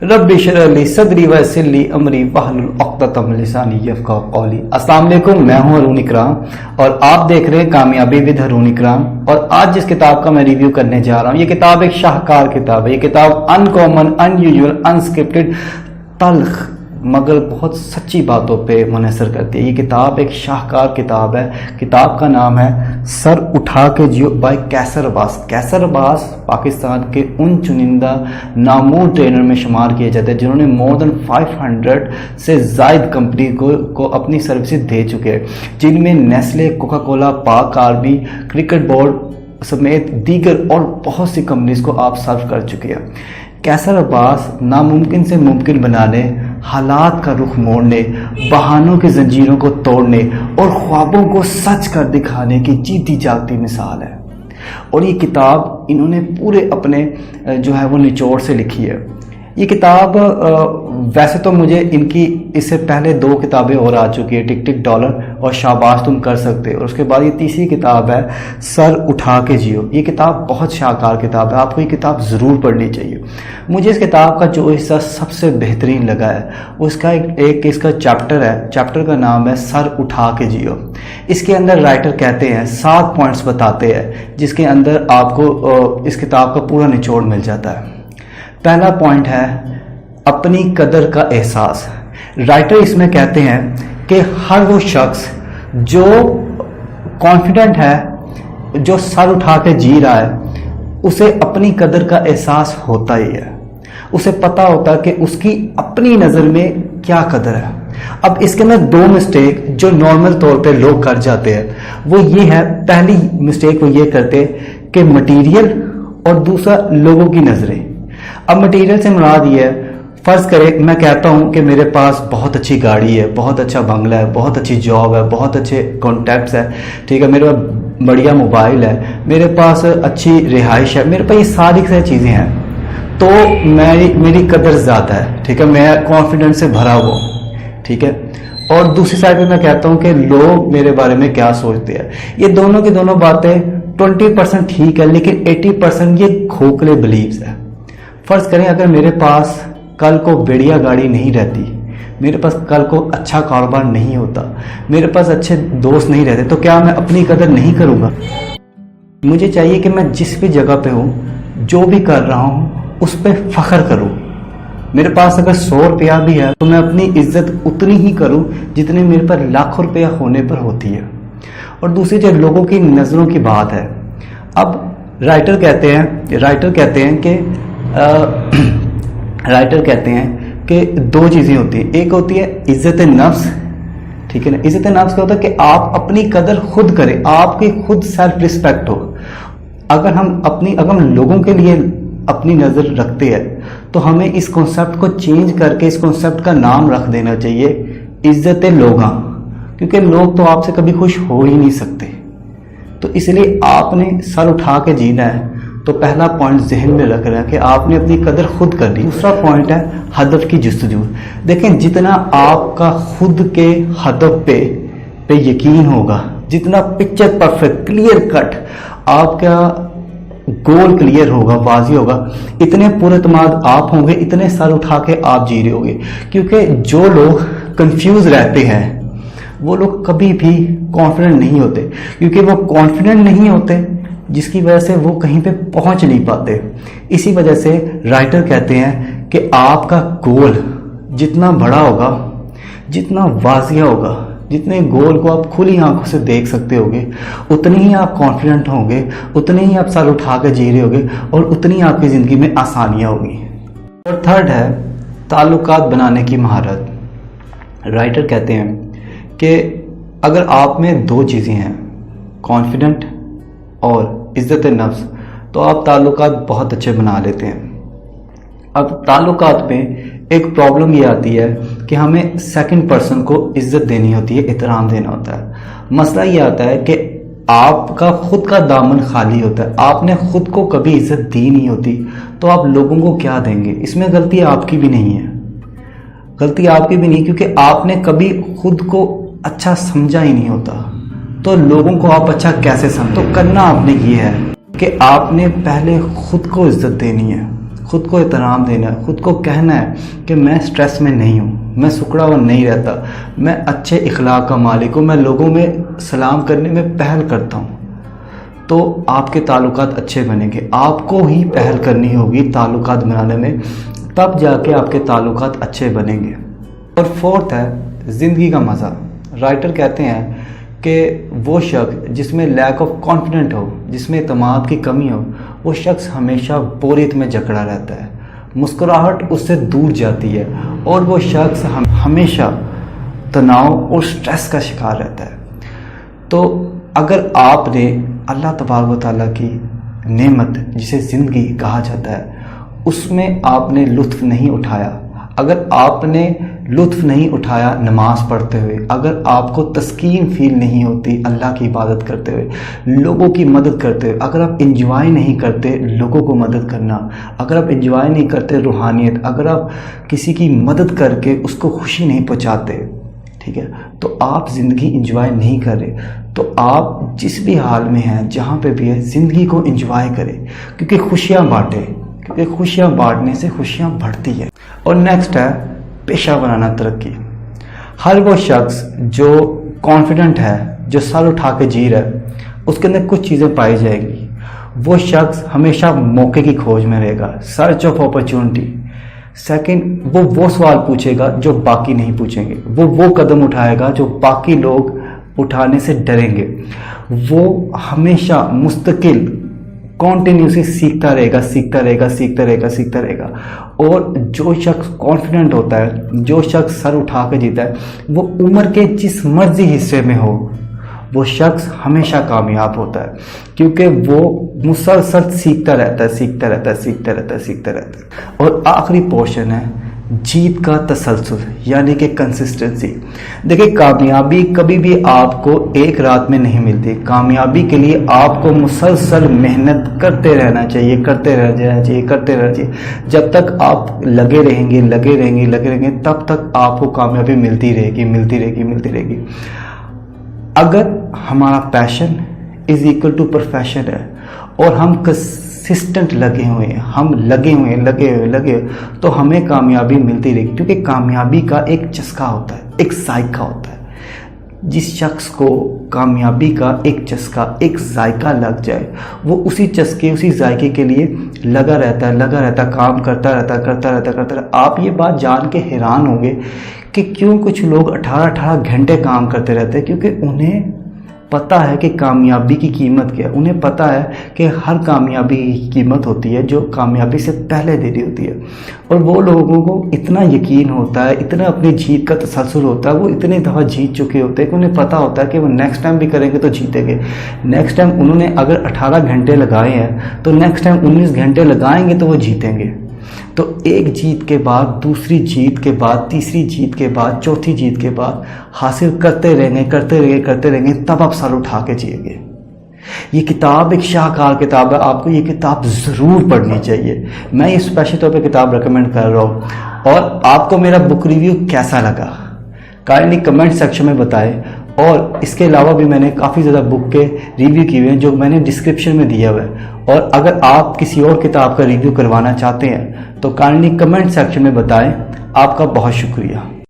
Rabbi इश्रह ली सदरी वयस्सिर ली अमरी वहलुल उक़दतम मिन लिसानी यफ़क़हू क़ौली। अस्सलाम वालेकुम, मैं हूं हरून इकराम और आप देख रहे हैं कामयाबी विद हरून इकराम। और आज जिस किताब का मैं रिव्यू करने जा रहा हूं, ये किताब एक शाहकार किताब है। ये किताब अनकॉमन, अनयूजुअल, अनस्क्रिप्टेड, तल्ख मगर बहुत सच्ची बातों पे मुनहसर करती है। ये किताब एक शाहकार किताब है। किताब का नाम है सर उठा के जियो बाय कैसर अब्बास। कैसर अब्बास पाकिस्तान के उन चुनिंदा नामूर ट्रेनर में शुमार किए जाते हैं जिन्होंने मोर देन 500 से ज़ायद कंपनी को अपनी सर्विसेज दे चुके हैं, जिनमें नेस्ले, कोका कोला, पाक आर्मी, क्रिकेट बोर्ड समेत दीगर और बहुत सी कंपनीज को आप सर्व कर चुके हैं। कैसर अब्बास नामुमकिन से मुमकिन बनाने, हालात का रुख मोड़ने, बहानों की जंजीरों को तोड़ने और ख्वाबों को सच कर दिखाने की जीती जागती मिसाल है। और ये किताब इन्होंने पूरे अपने जो है वो निचोड़ से लिखी है। ये किताब वैसे तो मुझे इनकी इससे पहले 2 किताबें और आ चुकी है, टिक टिक डॉलर और शाबाश तुम कर सकते हो। और उसके बाद ये तीसरी किताब है सर उठा के जियो। ये किताब बहुत शाहकार किताब है, आपको ये किताब ज़रूर पढ़नी चाहिए। मुझे इस किताब का जो हिस्सा सबसे बेहतरीन लगा है उसका एक इसका चैप्टर है। चैप्टर का नाम है सर उठा के जियो। इसके अंदर राइटर कहते हैं 7 पॉइंट्स बताते हैं जिसके अंदर आपको इस किताब का पूरा निचोड़ मिल जाता है। पहला पॉइंट है अपनी कदर का एहसास। राइटर इसमें कहते हैं कि हर वो शख्स जो कॉन्फिडेंट है, जो सर उठा के जी रहा है, उसे अपनी कदर का एहसास होता ही है। उसे पता होता है कि उसकी अपनी नज़र में क्या कदर है। अब इसके में 2 मिस्टेक जो नॉर्मल तौर पे लोग कर जाते हैं वो ये है, पहली मिस्टेक वो ये करते हैं कि मटीरियल और दूसरा लोगों की नज़रें। अब मटेरियल से मुराद ये है, फ़र्ज़ करें मैं कहता हूँ कि मेरे पास बहुत अच्छी गाड़ी है, बहुत अच्छा बंगला है, बहुत अच्छी जॉब है, बहुत अच्छे कॉन्टैक्ट्स है, ठीक है, मेरे पास बढ़िया मोबाइल है, मेरे पास अच्छी रिहाइश है, मेरे पास ये सारी चीज़ें हैं, तो मेरी कदर ज़्यादा है, ठीक है, मैं कॉन्फिडेंस से भरा हुआ हूँ, ठीक है। और दूसरी साइड पे मैं कहता हूँ कि लोग मेरे बारे में क्या सोचते हैं। ये दोनों की दोनों बातें 20% ठीक है, लेकिन 80% ये खोखले बिलीव्स है। फ़र्ज़ करें अगर मेरे पास कल को बढ़िया गाड़ी नहीं रहती, मेरे पास कल को अच्छा कारोबार नहीं होता, मेरे पास अच्छे दोस्त नहीं रहते, तो क्या मैं अपनी कदर नहीं करूँगा? मुझे चाहिए कि मैं जिस भी जगह पे हूँ, जो भी कर रहा हूँ, उस पर फ़ख्र करूँ। मेरे पास अगर 100 रुपया भी है तो मैं अपनी इज्जत उतनी ही करूँ जितनी मेरे पर लाखों रुपया होने पर होती है। और दूसरी जो लोगों की नज़रों की बात है, अब राइटर कहते हैं कि 2 चीज़ें होती हैं। एक होती है इज़्ज़त नफ्स, ठीक है ना। इज़्ज़त नफ्स क्या होता है कि आप अपनी कदर खुद करें, आपकी खुद सेल्फ रिस्पेक्ट हो। अगर हम लोगों के लिए अपनी नज़र रखते हैं तो हमें इस कॉन्सेप्ट को चेंज करके इस कॉन्सेप्ट का नाम रख देना चाहिए इज़्ज़त लोगा, क्योंकि लोग तो आपसे कभी खुश हो ही नहीं सकते। तो इसलिए आपने सर उठा के जीना है। तो पहला पॉइंट जहन में रख रहा है कि आपने अपनी कदर खुद करनी। दूसरा पॉइंट है हदफ की जुस्तजू। देखें, जितना आपका खुद के हदफ पे यकीन होगा, जितना पिक्चर परफेक्ट क्लियर कट आपका गोल क्लियर होगा, वाज़ी होगा, इतने पुरएतमाद आप होंगे, इतने सर उठा के आप जी रहे होंगे। क्योंकि जो लोग कंफ्यूज रहते हैं वो लोग कभी भी कॉन्फिडेंट नहीं होते, क्योंकि वो कॉन्फिडेंट नहीं होते जिसकी वजह से वो कहीं पे पहुंच नहीं पाते। इसी वजह से राइटर कहते हैं कि आपका गोल जितना बड़ा होगा, जितना वाज़िया होगा, जितने गोल को आप खुली आंखों से देख सकते होगे, उतनी ही आप कॉन्फिडेंट होंगे, उतनी ही आप सर उठा कर जी रहे होगे और उतनी आपकी ज़िंदगी में आसानियाँ होगी। और थर्ड है ताल्लुकात बनाने की महारत। राइटर कहते हैं कि अगर आप में 2 चीज़ें हैं, कॉन्फिडेंट और इज़्ज़त नफ्स, तो आप ताल्लुकात बहुत अच्छे बना लेते हैं। अब ताल्लुकात में एक प्रॉब्लम ये आती है कि हमें सेकंड पर्सन को इज़्ज़त देनी होती है, एहतराम देना होता है। मसला ये आता है कि आपका खुद का दामन खाली होता है, आपने खुद को कभी इज़्ज़त दी नहीं होती, तो आप लोगों को क्या देंगे? इसमें गलती आपकी भी नहीं है, क्योंकि आपने कभी खुद को अच्छा समझा ही नहीं होता, तो लोगों को आप अच्छा कैसे समझो? तो करना आपने ये है कि आपने पहले खुद को इज्जत देनी है, خود کو احترام دینا ہے، خود کو کہنا ہے کہ میں سٹریس میں نہیں ہوں، میں سکڑا ہوا نہیں رہتا، میں اچھے اخلاق کا مالک ہوں، میں لوگوں میں سلام کرنے میں پہل کرتا ہوں، تو آپ کے تعلقات اچھے بنیں گے۔ آپ کو ہی پہل کرنی ہوگی تعلقات بنانے میں، تب جا کے آپ کے تعلقات اچھے بنیں گے۔ اور فورتھ ہے زندگی کا مزہ۔ رائٹر کہتے ہیں کہ وہ شخص جس میں لیک آف کانفیڈنٹ ہو، جس میں اعتماد کی کمی ہو، وہ شخص ہمیشہ بوریت میں جکڑا رہتا ہے، مسکراہٹ اس سے دور جاتی ہے، اور وہ شخص ہمیشہ تناؤ اور سٹریس کا شکار رہتا ہے۔ تو اگر آپ نے اللہ تبارک و تعالیٰ کی نعمت جسے زندگی کہا جاتا ہے اس میں آپ نے لطف نہیں اٹھایا، اگر آپ نے لطف نہیں اٹھایا نماز پڑھتے ہوئے، اگر آپ کو تسکین فیل نہیں ہوتی اللہ کی عبادت کرتے ہوئے، لوگوں کی مدد کرتے ہوئے، اگر آپ انجوائے نہیں کرتے لوگوں کو مدد کرنا، اگر آپ انجوائے نہیں کرتے روحانیت، اگر آپ کسی کی مدد کر کے اس کو خوشی نہیں پہنچاتے، ٹھیک ہے، تو آپ زندگی انجوائے نہیں کر رہے۔ تو آپ جس بھی حال میں ہیں، جہاں پہ بھی ہے، زندگی کو انجوائے کریں، کیونکہ خوشیاں بانٹیں، کیونکہ خوشیاں بانٹنے سے خوشیاں بڑھتی ہے۔ اور نیکسٹ ہے پیشہ ورانہ ترقی۔ ہر وہ شخص جو کانفیڈنٹ ہے، جو سر اٹھا کے جی رہا ہے، اس کے اندر کچھ چیزیں پائی جائیں گی۔ وہ شخص ہمیشہ موقع کی کھوج میں رہے گا، سرچ آف اپرچونٹی۔ سیکنڈ، وہ سوال پوچھے گا جو باقی نہیں پوچھیں گے، وہ قدم اٹھائے گا جو باقی لوگ اٹھانے سے ڈریں گے۔ وہ ہمیشہ مستقل کانٹینیوسلی سیکھتا رہے گا۔ اور جو شخص کانفیڈنٹ ہوتا ہے، جو شخص سر اٹھا کے جیتا ہے، وہ عمر کے جس مرضی حصے میں ہو، وہ شخص ہمیشہ کامیاب ہوتا ہے، کیونکہ وہ مسلسل سیکھتا رہتا ہے۔ اور آخری پورشن ہے جیت کا تسلسل، یعنی کہ کنسسٹنسی۔ دیکھیں، کامیابی کبھی بھی آپ کو ایک رات میں نہیں ملتی۔ کامیابی کے لیے آپ کو مسلسل محنت کرتے رہنا چاہیے، جب تک آپ لگے رہیں گے تب تک آپ کو کامیابی ملتی رہے گی۔ اگر ہمارا پیشن از ایکول ٹو پروفیشن ہے اور ہم کنسسٹنٹ لگے ہوئے تو ہمیں کامیابی ملتی رہے گی، کیونکہ کامیابی کا ایک چسکا ہوتا ہے، ایک ذائقہ ہوتا ہے۔ جس شخص کو کامیابی کا ایک چسکا، ایک ذائقہ لگ جائے، وہ اسی چسکے، اسی ذائقے کے لیے لگا رہتا، کام کرتا رہتا۔ آپ یہ بات جان کے حیران ہوں گے کہ کیوں کچھ لوگ 18 گھنٹے کام کرتے رہتے ہیں، کیونکہ انہیں پتہ ہے کہ کامیابی کی قیمت کیا ہے، انہیں پتہ ہے کہ ہر کامیابی کی قیمت ہوتی ہے جو کامیابی سے پہلے دینی ہوتی ہے۔ اور وہ لوگوں کو اتنا یقین ہوتا ہے، اتنا اپنی جیت کا تسلسل ہوتا ہے، وہ اتنے دفعہ جیت چکے ہوتے ہیں کہ انہیں پتہ ہوتا ہے کہ وہ نیکسٹ ٹائم بھی کریں گے تو جیتیں گے۔ نیکسٹ ٹائم انہوں نے اگر 18 گھنٹے لگائے ہیں تو نیکسٹ ٹائم 19 گھنٹے لگائیں گے تو وہ جیتیں گے۔ تو ایک جیت کے بعد دوسری جیت کے بعد تیسری جیت کے بعد چوتھی جیت کے بعد حاصل کرتے رہیں گے، تب آپ سر اٹھا کے جیئیں گے۔ یہ کتاب ایک شاہکار کتاب ہے، آپ کو یہ کتاب ضرور پڑھنی چاہیے۔ میں یہ اسپیشل طور پہ کتاب ریکمینڈ کر رہا ہوں۔ اور آپ کو میرا بک ریویو کیسا لگا کائنڈلی کمنٹ سیکشن میں بتائیں۔ اور اس کے علاوہ بھی میں نے کافی زیادہ بک کے ریویو کیے ہوئے ہیں جو میں نے ڈسکرپشن میں دیا ہوا ہے۔ اور اگر آپ کسی اور کتاب کا ریویو کروانا چاہتے ہیں تو کائنڈلی کمنٹ سیکشن میں بتائیں۔ آپ کا بہت شکریہ۔